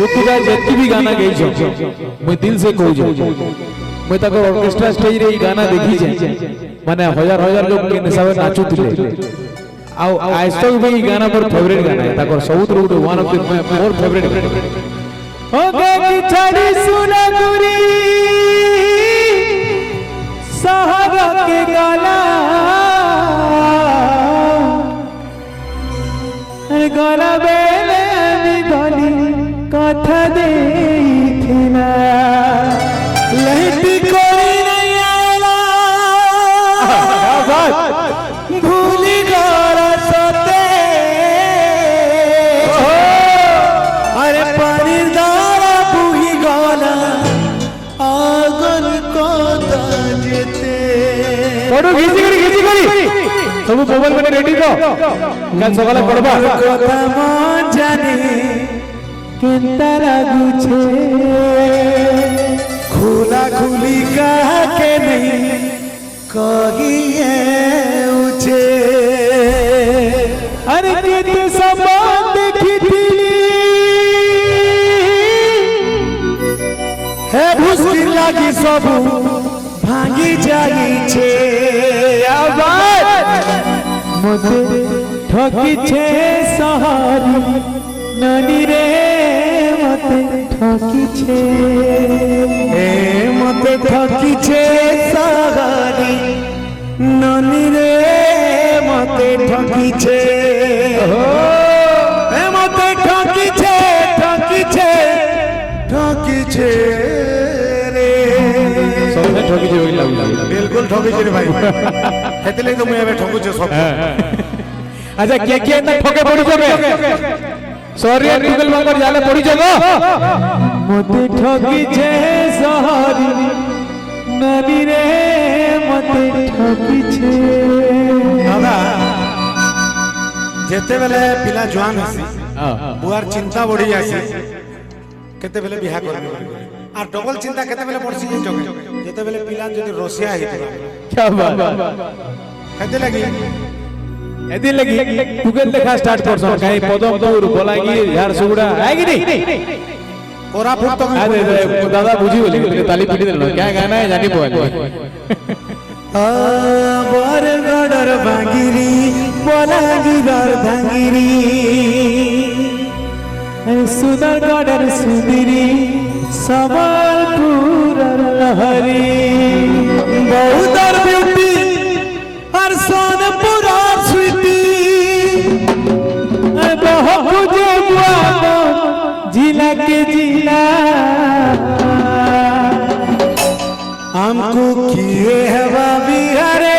ऋतुजा जितनी भी गाना गई छो मैं दिल से कहू छो मैं ताको ऑर्केस्ट्रा स्टेज रे ई गाना देखी छे माने हजार हजार लोग के निसावे नाचुतिले आउ आज तक भी ई गाना पर फेवरेट गाना है ताको सबुत रूट one of the more favourite हो गे की छड़ी सुना गुरी सहारा के गाना गाना बेले धनी कथा देखना लहटी कोई नहीं आला भूली गरा सोते अरे पानी दारा बुही गाना आगन को ताजते फोटो खींची करी सब मोबाइल में रेडी तो कल सकाले पड़बा कथा मन जाने केंता लागुछे खुला खुली कह के नहीं कहिए उछे अरे केते संबंध देखिली हे भुसकी लागी सब भांगी जाई छे आवाज मते ठकी छे सहारी ननी रे मते ठकी छे ए मते ठकी छे सहारी ननी रे मते ठकी छे ए मते ठकी छे रे सबने ठकी छे ओइ लागला बिल्कुल ठकी छे रे भाई हेतले तो मैं ठकू छे सब अच्छा के ना ठके पड़ी जाबे सॉरी गूगल मांगर जाले पड़ी जाबो मते ठगी छे सहारी ननी रे मते ठगी छे दादा जेते बेले पिला जवान हसी बुआर चिंता बढ़ी आसी केते बेले बिहा करबे आ डबल चिंता केते बेले पड़सी जेते बेले पिला जदी रसिया हेतबा क्या बात हेते लगी एदी लगी गूगल देखा स्टार्ट करछन काई पदमपुर बोलागी झारसुगुड़ा है कि नहीं कोरापुट तो अरे दादा बुझी बोली ताली पीटी देलो क्या गाना है जानी बोल आ बरगडर भांगिरी बोलागी घर भांगिरी सुदरगडर सुंदरी सबलपुर लहरी बहुतर ब्यूटी हर सोनपुर जिला के जिला हमको किए हवा बिहारे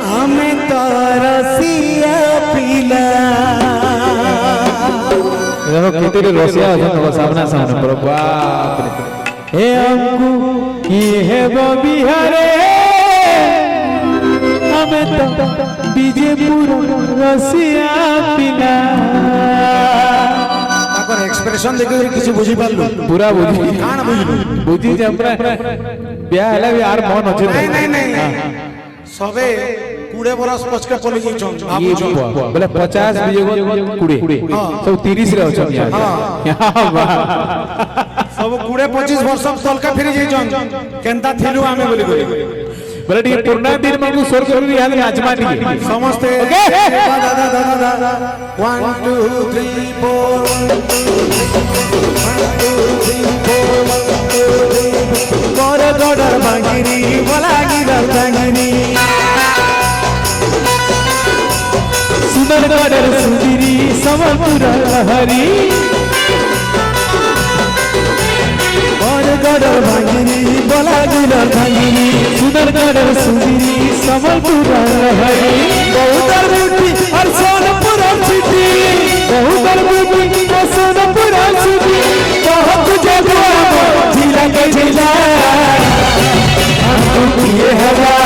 हमें तो रसिया पिला देखो कितने रसिया हो जाए सामना सामने पर बाप रे हे हमको किए हवा बिहारे हमें तो बीजेपुर रसिया पिला ताकर एक्सप्रेशन देखि किछि बुझी पालु पूरा बुझी कान बुझी जे हमरा ब्याह हला भी यार मन होचे नहीं सबे 20 बरस पछके पली जी छन बोले 50 बीजेगो 20 सब 30 रे होछन यार सब 20 25 वर्ष तलका फिरि जी छन केनता थिलु आमे बोली बोले ठीक पूर्ण दिन मांगू स्वर करू याद आजमा दी समझते दादा दादा 1 2 3 4 गोर गोडर भांगिरी बोलागी दर भांगिरी सुंदर गोडर सुंदरी सबलपुर लहरी गडर भांगिनी बोलागी दर भांगिनी सुंदर गडर सुंदरी सबलपुर लहरी बहुतर ब्यूटी और सोनपुर सिटी बहुतर ब्यूटी और सोनपुर सिटी बहुत जगह जिला के जिला हमको ये हवा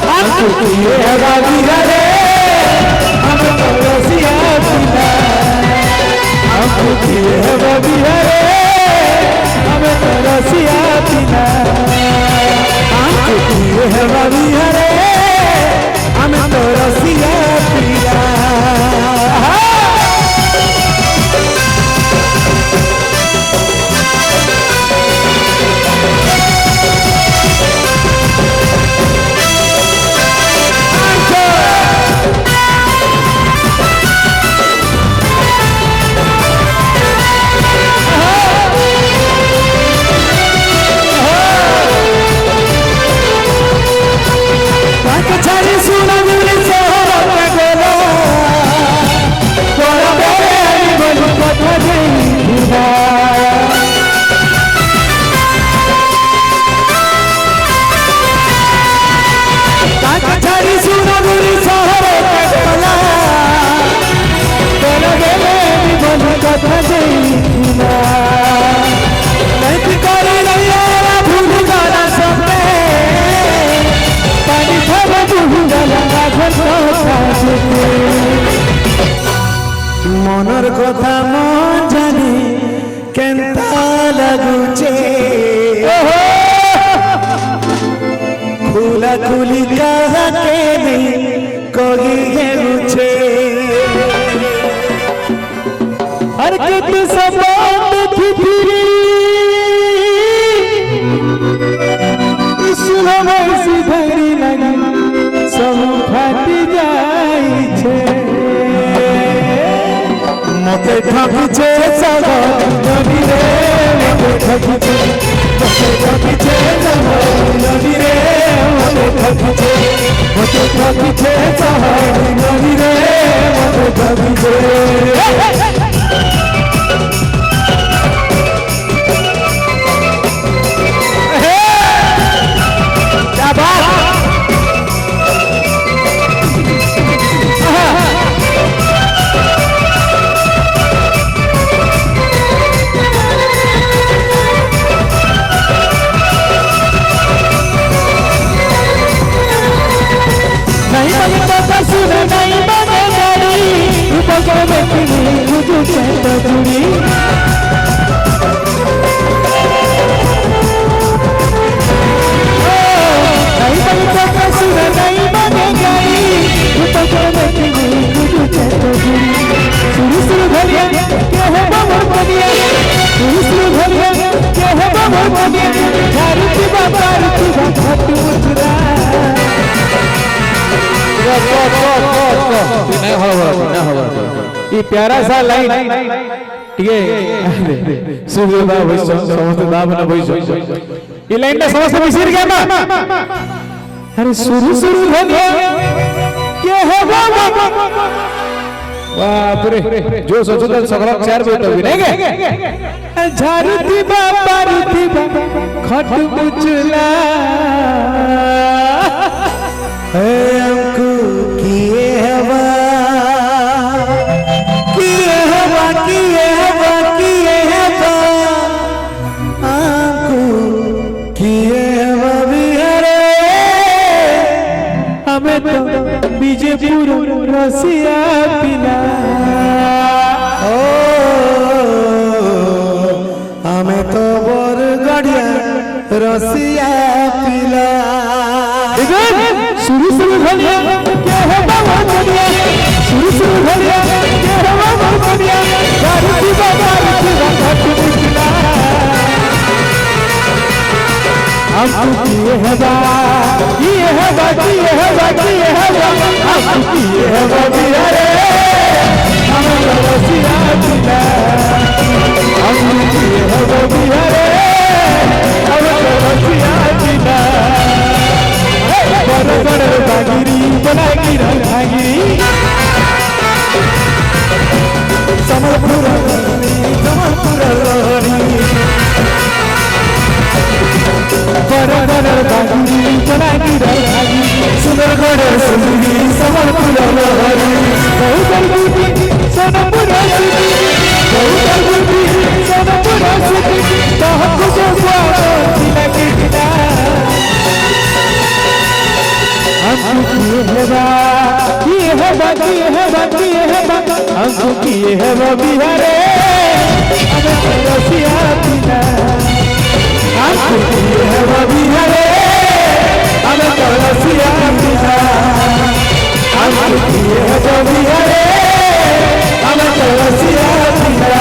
हमको ये हवा बिहारे हम तो रसिया पिला हमको ये हवा बिहारे हमें तो रसिया पिला हमको ये हवा बिहारे हमें तो रसिया पिला কথা মন জানে কেনতা লাগুছে খুলা খুলি কাহাকে নেই কহি হেউছে আর কেতে সবাত দেখিথিরি সুরমে সিধরি লাগি সব ফাটি যাইছে মতে ঠকিছে জগৎ রে মতে ঠকিছে জগৎ রে মতে ঠকিছে জগৎ রে মতে ঠকিছে ये प्यारा सा लाइन ठीक है सुबह भइसो समस्त दाब न भइसो ये लाइन ना समस्त बिसर गया ना अरे शुरू शुरू हो गया के है बाबा वाह पूरे जो सोचो तो सगला चार बेट भी नहीं के झारती बाबा रुती बाबा खट मुचला ए हमको किए हवा बीजेपुर रसिया पिला ओ हमें तो बर गड़िया रसिया पिला शुरू शुरू भलिया क्या है बाबा गड़िया शुरू शुरू भलिया क्या है बाबा गड़िया गाड़ी बाबा पिला हम किए है बा किए है बा किए है बा किए है बा हम किए है बा बिहारे हम रसिया पिला हम किए है बा बिहारे हम रसिया पिला बड़ बड़ बागिरी बनागी रंगागिरी समरपुर बड़ बागी बनागी रंगागी सुंदरगढ़ सुंदरी समरपुर बहुदलगुटी सोनपुर बहुदलगुटी सोनपुर तहक जो लगी हमको किए है बा किए है बा किए है बा किए है बा हमको किए है बा बिहारे हमें रसिया पिला हमको किए है बा बिहारे हमें रसिया पिला हमको किए है बा बिहारे हमें रसिया पिला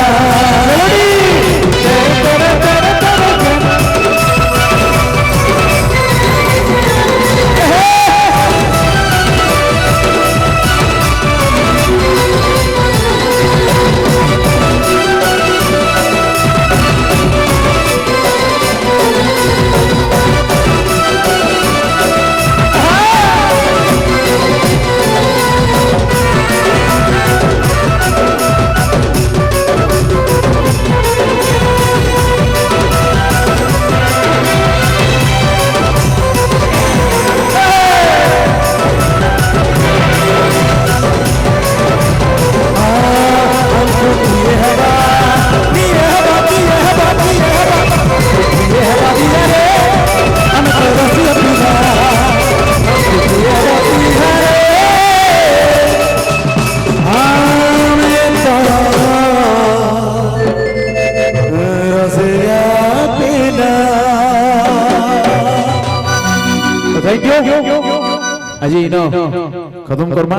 करमा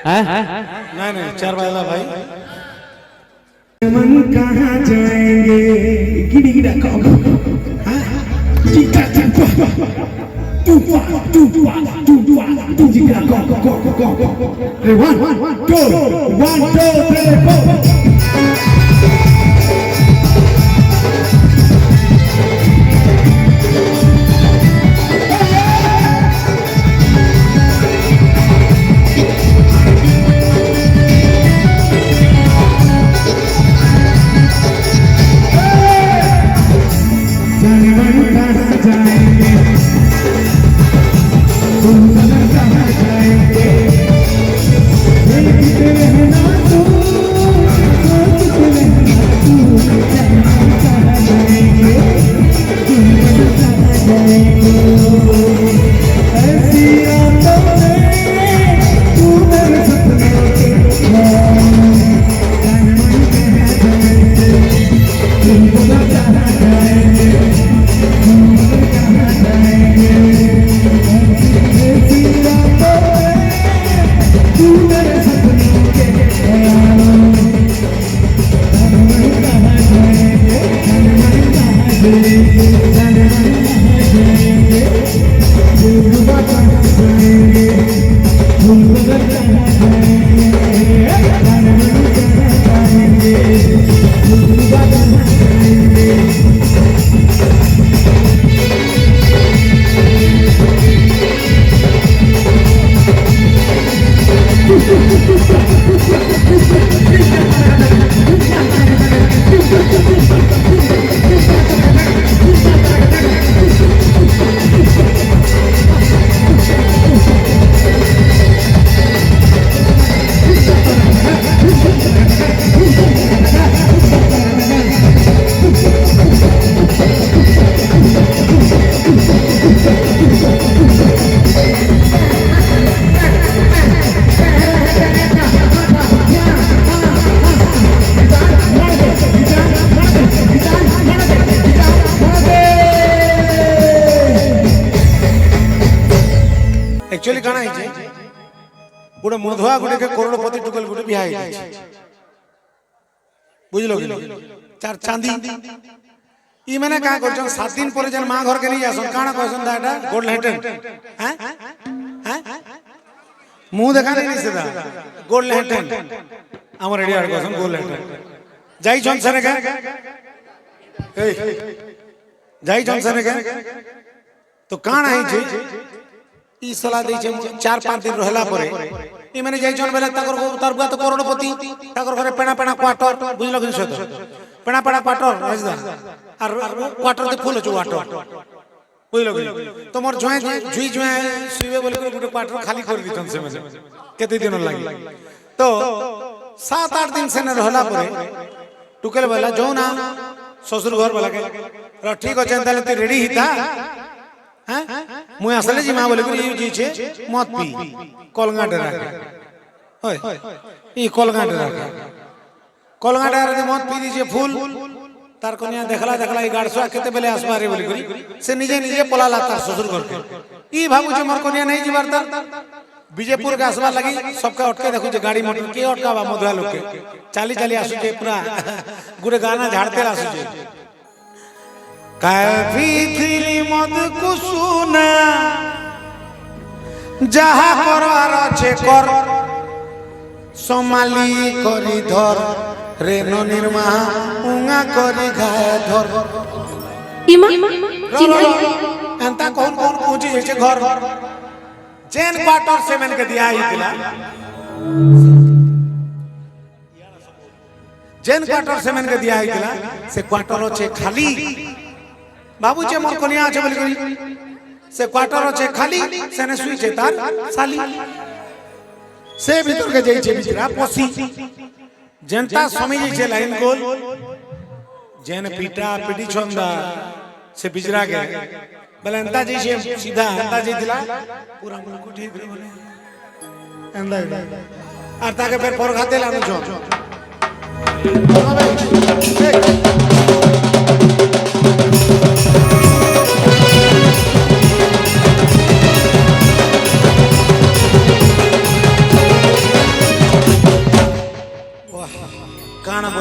हैं नहीं नहीं 4 बजे भाई मन कहाँ जाएंगे गिड़ी गिड़ा कौन एक्चुअली काना है गोटे मधुआ गोटे के करोड़पति टुकल गोटे बिहा है बुझलो कि चार चांदी ई माने का करछन 7 दिन पर जन मां घर के नहीं जासन काना कहसन दाटा गोल्ड लेटेन हैं हैं मुंह देखा नहीं सीधा गोल्ड लेटेन हमर रेडी आर कहसन गोल्ड लेटेन जाई जन सने के ए जाई जन सने के तो काना है जे ई सलाह दै छै 4-5 दिन रहला परे ई माने जाई जन बेला ताकर तारबा तो करोड़पति ताकर घरे पेना पेना क्वार्टर बुझलो कि सत पेना पेना क्वार्टर राजदा और क्वार्टर दे फुल छ वाटर बुझलो कि तो मोर जोय जुई जोय सुइबे बोले गुटे क्वार्टर खाली कर दिथन से में केते दिन लागी तो 7-8 दिन से न रहला परे टुकेल बेला जो ना ससुर घर वाला के ठीक अछि ताले तू रेडी हिता हैं मुई असले जी मां बोले कि जी छे मत पी कलगा डरा ओए ई कलगा डरा रे मत पी दीजिए फूल तार कन्या देखला देखला ई गाड़सुआ केते बेले आसबा रे बोली करी से निजे निजे पलाला तार ससुर घर के ई भाबू जे मोर कन्या नहीं जीवारता विजयपुर के आसबा लगी सबका अटके देखु जे गाड़ी मोटर के अटकावा मधुआ लोग के चाली चाली आसु जे पूरा गुरे गाना झाड़ते आसु जे काफी थी मद कुसुना जहा करवार छे कर सोमाली करी धर रेनो निर्मा उंगा करी घाय धर इमा एंता कौन कौन पूछी जैसे घर चेन क्वार्टर से मैंने दिया ही दिला चेन क्वार्टर से मैंने दिया ही दिला से क्वार्टर छे खाली बाबू जे मोर कनिया আছে বলি করি সে কোয়ার্টার আছে খালি সেনে শুইছে তার শালি সে ভিতর কে যাইছে বিচরা পসি जनता समझ जे लाइन गोल जेन पीटा पिटी छंदा से बिजरा के बोले अंता जी से सीधा अंता जी दिला पूरा मुल्क को ठीक रे बोले अंदा और ताके फिर पर खाते लानु छो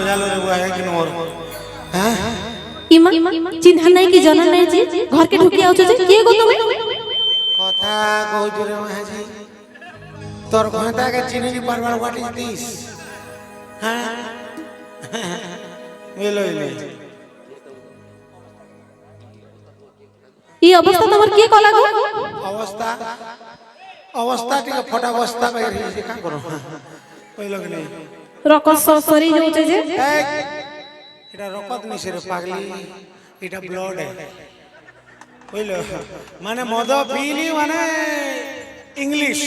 मजा लो रे बुआ है कि मोर हां ইমা চিন্তা নাই কি জানা নাই যে ঘরকে ঢুকি আউছ যে কে গো তুমি কথা কইছ রে মাঝি তোর কথা কে চিনি নি পারবার হোয়াট ইজ দিস হ্যাঁ এলো এই অবস্থা তোমার কি কলা গো অবস্থা অবস্থা টিকে ফটা অবস্থা বাইরে যে কাম করো কইলো কি নাই রকত সরি যাচ্ছে যে এটা রকত নিছে রে পাগলি এটা ব্লাড কইলো মানে মদ পিলি মানে English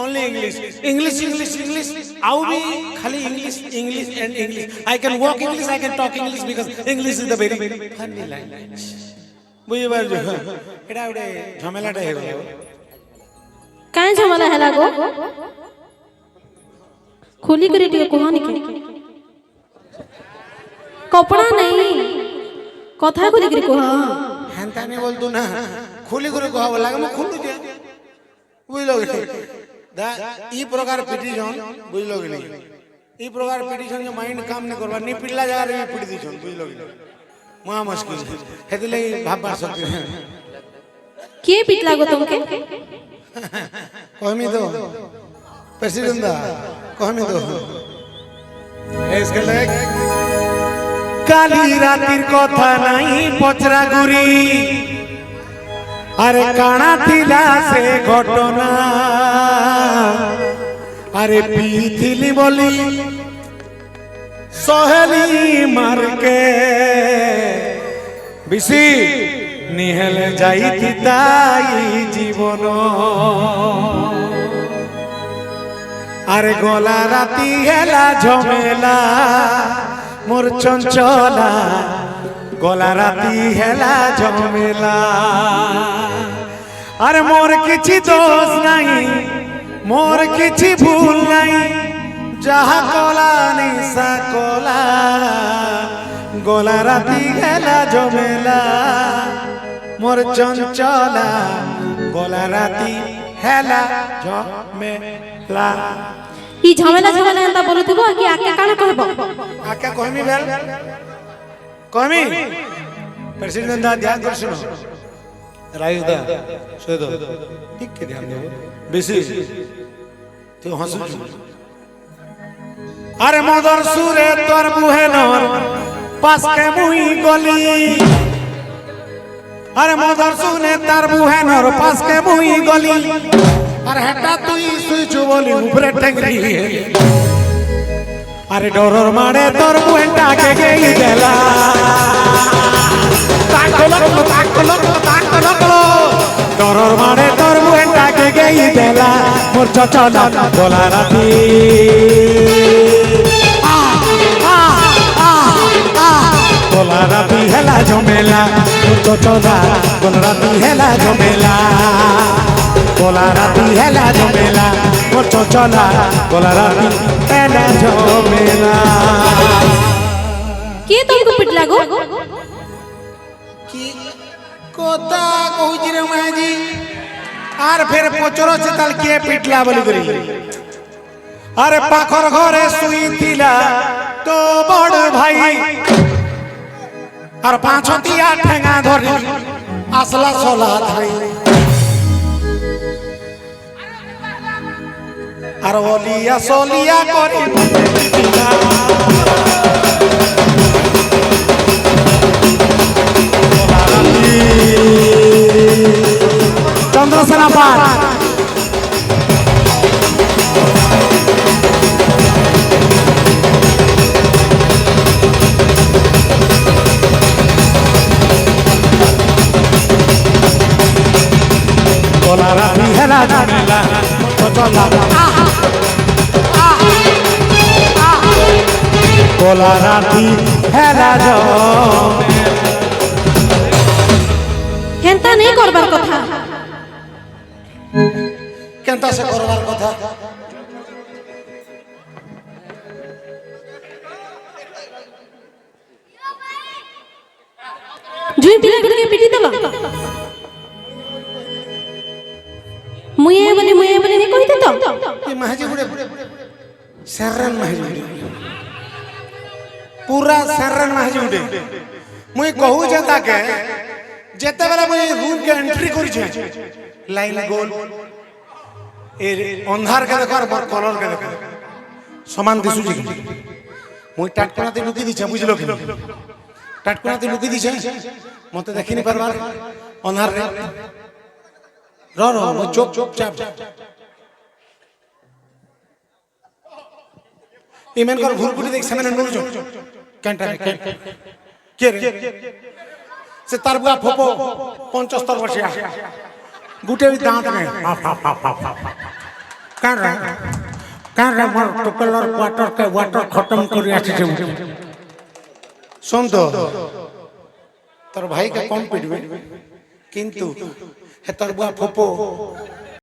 only English English English English आउ भी खाली English English and English I can walk English I can talk English because English is the very funny language बुझे बार जो एटा उडे झमेलाटा हे गयो काहे झमेला हैला गो खोली करे टिके कहानी के कपड़ा नहीं कथा खोली करे कहा हेंता नहीं बोल तू ना खोली करे कहा लागे म खुलू जे बुझलो कि दा ई प्रकार पिटिशन बुझलो कि नहीं ई प्रकार पिटिशन जो माइंड काम नहीं करबा नहीं पिटला जगह रे पिट दिछन बुझलो कि महा मुश्किल हेतिले भाबबार सकते के पिटला गो तुमके कहमी तो प्रेसिडेंट दा कहमी तो इसके लायक काली रातिर कथा नहीं पचरा गुरी अरे काना थिला से घटना अरे पीथिली बोली सहेली मार के बिसी निहल जाई थी ताई जीवन अरे गोला राती हेला झमेला मोर चंचला गोला राती हेला झमेला अरे मोर किछि दोष नहीं मोर किछि भूल नहीं जहा कोला निशा कोला गोला राती हेला झमेला मोर चंचला गोला राती हेला झमेला ई झमेला झमेला एंता बोलुथिबो कि आके काना कहबो आके कहमी बेल कहमी प्रेसिडेंट दा ध्यान कर सुनो राइस दा सोय दो ठीक के ध्यान दो बेसी तो हंसु अरे मदर सुरे तोर मुहे नर पास के मुई गली अरे मदर सुने तार मुहे नर पास के मुई गली अरे हेटा तुई सुई छु बोली ऊपरे टेंगरी अरे डोरर मारे तोर मुहेटा के गई देला डोरर मारे तोर मुहेटा के गई देला मोर चचला गोला राती गोला राती हेला झमेला मोर चचला गोला राती हेला झमेला गोला राती हेला झमेला मोर चचला गोला राती हेला झमेला के तुमको पिटला गो की कोता कहूची रे माजी आर फिर पचरो से ताल के पिटला बोली करी अरे पाखर घरे सुई थिला तो बड़ भाई और पाछतिया ठेंगा धरी असला सोला थाई আর ওলিয়া সলিয়া করি চন্দ্রসেনা পাঠ গোলা রাতি হেলা ঝামেলা চলা गोला राती हेला हेंता नहीं करबार कथा केनता से करबार कथा जुई पिला के पिटी देला मुये बोली नहीं कहिते तो ये महाजी गुडे सरन महाजी पूरा सरन माही उठे मुई कहू जे ताके जेते बेला मुई रूम के एंट्री करी छे लाइन गोल ए अंधार के देखो और मोर कलर के देखो समान दिसु जी मुई टाटकना ते लुकी दिछे बुझलो कि टाटकना ते लुकी दिछे मते देखि नि परबार अंधार रे रो मुई चुप चाप इमेन कर भूलकुटी देख से मैंने नूर जो कैंटा के रे से तारबुआ फोपो 75 वर्षिया गुटे भी दांत में कान रे मोर टुकलर क्वार्टर के वाटर खत्म करी आछि जे सुन तो तोर भाई के कम पिटबे किंतु हे तारबुआ फोपो